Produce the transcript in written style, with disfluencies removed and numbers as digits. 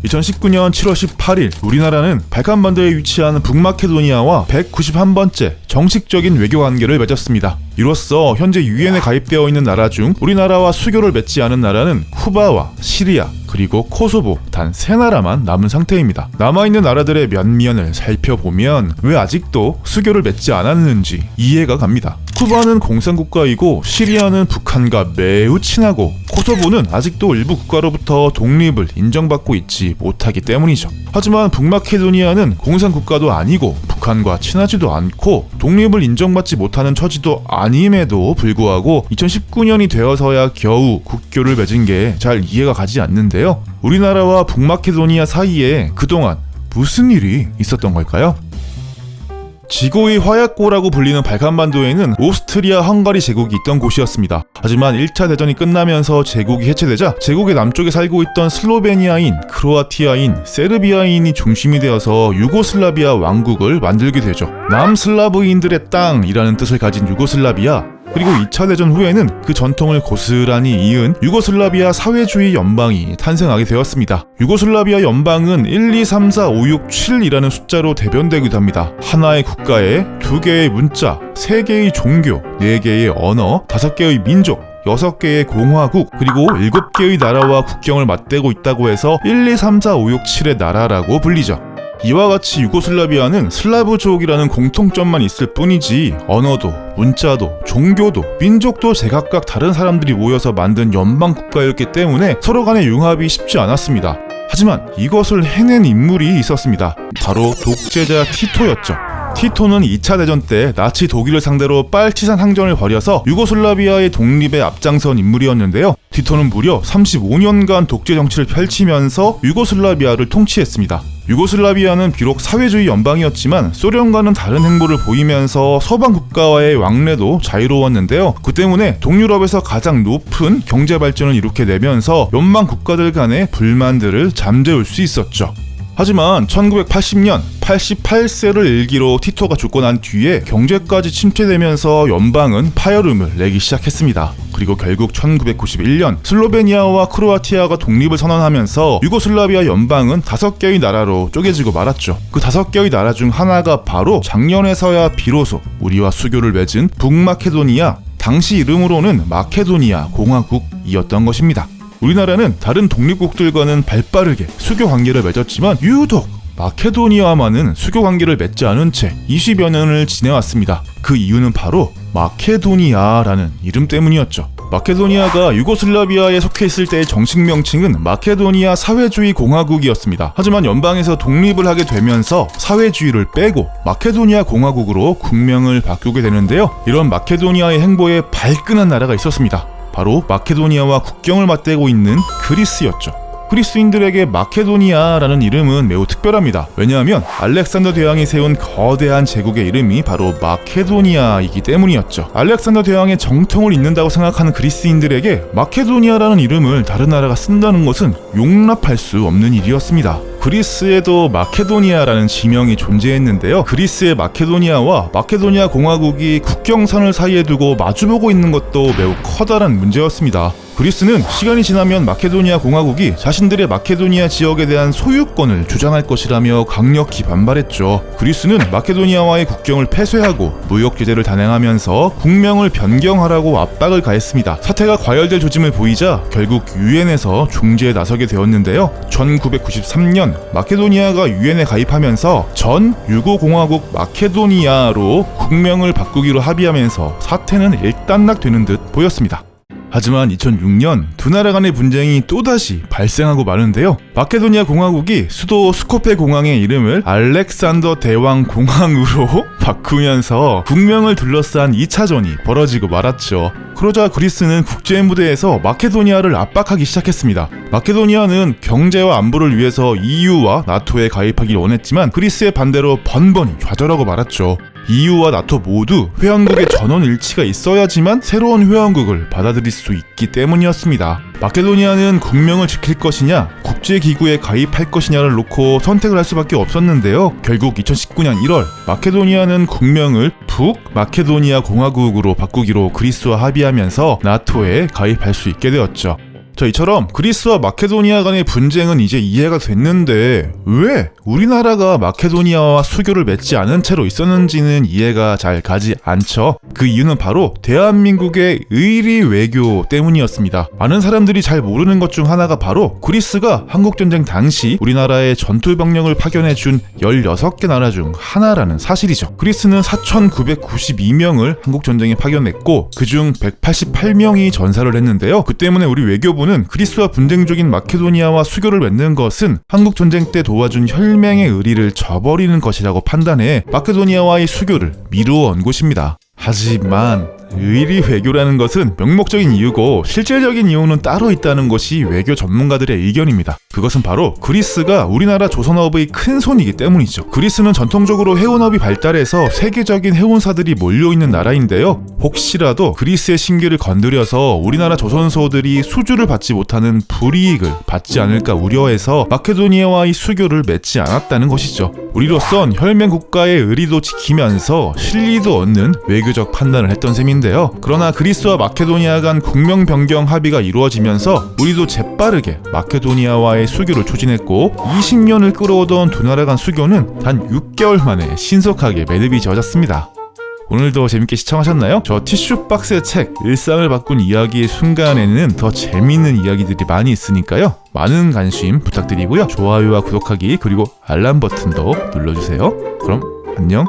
2019년 7월 18일 우리나라는 발칸반도에 위치한 북마케도니아와 191번째 정식적인 외교관계를 맺었습니다. 이로써 현재 유엔에 가입되어 있는 나라 중 우리나라와 수교를 맺지 않은 나라는 쿠바와 시리아 그리고 코소보 단 3나라만 남은 상태입니다. 남아있는 나라들의 면면을 살펴보면 왜 아직도 수교를 맺지 않았는지 이해가 갑니다. 쿠바는 공산국가이고 시리아는 북한과 매우 친하고 코소보는 아직도 일부 국가로부터 독립을 인정받고 있지 못하기 때문이죠. 하지만 북마케도니아는 공산국가도 아니고 북한과 친하지도 않고 독립을 인정받지 못하는 처지도 아님에도 불구하고 2019년이 되어서야 겨우 국교를 맺은 게 잘 이해가 가지 않는데요. 우리나라와 북마케도니아 사이에 그동안 무슨 일이 있었던 걸까요? 지구의 화약고라고 불리는 발칸반도에는 오스트리아 헝가리 제국이 있던 곳이었습니다. 하지만 1차 대전이 끝나면서 제국이 해체되자 제국의 남쪽에 살고 있던 슬로베니아인, 크로아티아인, 세르비아인이 중심이 되어서 유고슬라비아 왕국을 만들게 되죠. 남슬라브인들의 땅이라는 뜻을 가진 유고슬라비아, 그리고 2차 대전 후에는 그 전통을 고스란히 이은 유고슬라비아 사회주의 연방이 탄생하게 되었습니다. 유고슬라비아 연방은 1, 2, 3, 4, 5, 6, 7이라는 숫자로 대변되기도 합니다. 하나의 국가에 2개의 문자, 3개의 종교, 4개의 언어, 5개의 민족, 6개의 공화국, 그리고 7개의 나라와 국경을 맞대고 있다고 해서 1, 2, 3, 4, 5, 6, 7의 나라라고 불리죠. 이와 같이 유고슬라비아는 슬라브족이라는 공통점만 있을 뿐이지 언어도, 문자도, 종교도, 민족도 제각각 다른 사람들이 모여서 만든 연방국가였기 때문에 서로 간의 융합이 쉽지 않았습니다. 하지만 이것을 해낸 인물이 있었습니다. 바로 독재자 티토였죠. 티토는 2차 대전 때 나치 독일을 상대로 빨치산 항전을 벌여서 유고슬라비아의 독립에 앞장선 인물이었는데요. 티토는 무려 35년간 독재 정치를 펼치면서 유고슬라비아를 통치했습니다. 유고슬라비아는 비록 사회주의 연방이었지만 소련과는 다른 행보를 보이면서 서방 국가와의 왕래도 자유로웠는데요. 그 때문에 동유럽에서 가장 높은 경제 발전을 이룩해 내면서 연방 국가들 간의 불만들을 잠재울 수 있었죠. 하지만 1980년 88세를 일기로 티토가 죽고 난 뒤에 경제까지 침체되면서 연방은 파열음을 내기 시작했습니다. 그리고 결국 1991년 슬로베니아와 크로아티아가 독립을 선언하면서 유고슬라비아 연방은 5개의 나라로 쪼개지고 말았죠. 그 5개의 나라 중 하나가 바로 작년에서야 비로소 우리와 수교를 맺은 북마케도니아, 당시 이름으로는 마케도니아 공화국이었던 것입니다. 우리나라는 다른 독립국들과는 발빠르게 수교 관계를 맺었지만 유독 마케도니아와만은 수교 관계를 맺지 않은 채 20여 년을 지내왔습니다. 그 이유는 바로 마케도니아라는 이름 때문이었죠. 마케도니아가 유고슬라비아에 속해 있을 때의 정식 명칭은 마케도니아 사회주의 공화국이었습니다. 하지만 연방에서 독립을 하게 되면서 사회주의를 빼고 마케도니아 공화국으로 국명을 바꾸게 되는데요. 이런 마케도니아의 행보에 발끈한 나라가 있었습니다. 바로 마케도니아와 국경을 맞대고 있는 그리스였죠. 그리스인들에게 마케도니아라는 이름은 매우 특별합니다. 왜냐하면 알렉산더 대왕이 세운 거대한 제국의 이름이 바로 마케도니아이기 때문이었죠. 알렉산더 대왕의 정통을 잇는다고 생각하는 그리스인들에게 마케도니아라는 이름을 다른 나라가 쓴다는 것은 용납할 수 없는 일이었습니다. 그리스에도 마케도니아라는 지명이 존재했는데요. 그리스의 마케도니아와 마케도니아 공화국이 국경선을 사이에 두고 마주보고 있는 것도 매우 커다란 문제였습니다. 그리스는 시간이 지나면 마케도니아 공화국이 자신들의 마케도니아 지역에 대한 소유권을 주장할 것이라며 강력히 반발했죠. 그리스는 마케도니아와의 국경을 폐쇄하고 무역 제재를 단행하면서 국명을 변경하라고 압박을 가했습니다. 사태가 과열될 조짐을 보이자 결국 유엔에서 중재에 나서게 되었는데요. 1993년 마케도니아가 유엔에 가입하면서 전 유고공화국 마케도니아로 국명을 바꾸기로 합의하면서 사태는 일단락되는 듯 보였습니다. 하지만 2006년 두 나라 간의 분쟁이 또다시 발생하고 마는데요. 마케도니아 공화국이 수도 스코페 공항의 이름을 알렉산더 대왕 공항으로 바꾸면서 국명을 둘러싼 2차전이 벌어지고 말았죠. 그러자 그리스는 국제 무대에서 마케도니아를 압박하기 시작했습니다. 마케도니아는 경제와 안보를 위해서 EU와 나토에 가입하길 원했지만 그리스의 반대로 번번이 좌절하고 말았죠. EU와 나토 모두 회원국의 전원 일치가 있어야지만 새로운 회원국을 받아들일 수 있기 때문이었습니다. 마케도니아는 국명을 지킬 것이냐, 국제기구에 가입할 것이냐를 놓고 선택을 할 수밖에 없었는데요. 결국 2019년 1월 마케도니아는 국명을 북마케도니아 공화국으로 바꾸기로 그리스와 합의하면서 나토에 가입할 수 있게 되었죠. 자, 이처럼 그리스와 마케도니아 간의 분쟁은 이제 이해가 됐는데 왜 우리나라가 마케도니아와 수교를 맺지 않은 채로 있었는지는 이해가 잘 가지 않죠. 그 이유는 바로 대한민국의 의리 외교 때문이었습니다. 많은 사람들이 잘 모르는 것 중 하나가 바로 그리스가 한국전쟁 당시 우리나라에 전투병력을 파견해준 16개 나라 중 하나라는 사실이죠. 그리스는 4,992명을 한국전쟁에 파견했고 그중 188명이 전사를 했는데요. 그 때문에 우리 외교부는 그리스와 분쟁 중인 마케도니아와 수교를 맺는 것은 한국전쟁 때 도와준 혈맹의 의리를 저버리는 것이라고 판단해 마케도니아와의 수교를 미루어 온 곳입니다. 하지만 의리 외교라는 것은 명목적인 이유고 실질적인 이유는 따로 있다는 것이 외교 전문가들의 의견입니다. 그것은 바로 그리스가 우리나라 조선업의 큰 손이기 때문이죠. 그리스는 전통적으로 해운업이 발달해서 세계적인 해운사들이 몰려있는 나라인데요. 혹시라도 그리스의 신기를 건드려서 우리나라 조선소들이 수주를 받지 못하는 불이익을 받지 않을까 우려해서 마케도니아와의 수교를 맺지 않았다는 것이죠. 우리로선 혈맹 국가의 의리도 지키면서 실리도 얻는 외교적 판단을 했던 셈인데요. 그러나 그리스와 마케도니아 간 국명 변경 합의가 이루어지면서 우리도 재빠르게 마케도니아와의 수교를 추진했고 20년을 끌어오던 두 나라 간 수교는 단 6개월 만에 신속하게 매듭이 지어졌습니다. 오늘도 재밌게 시청하셨나요? 저 티슈박스의 책 일상을 바꾼 이야기의 순간에는 더 재미있는 이야기들이 많이 있으니까요. 많은 관심 부탁드리고요. 좋아요와 구독하기 그리고 알람 버튼도 눌러주세요. 그럼 안녕.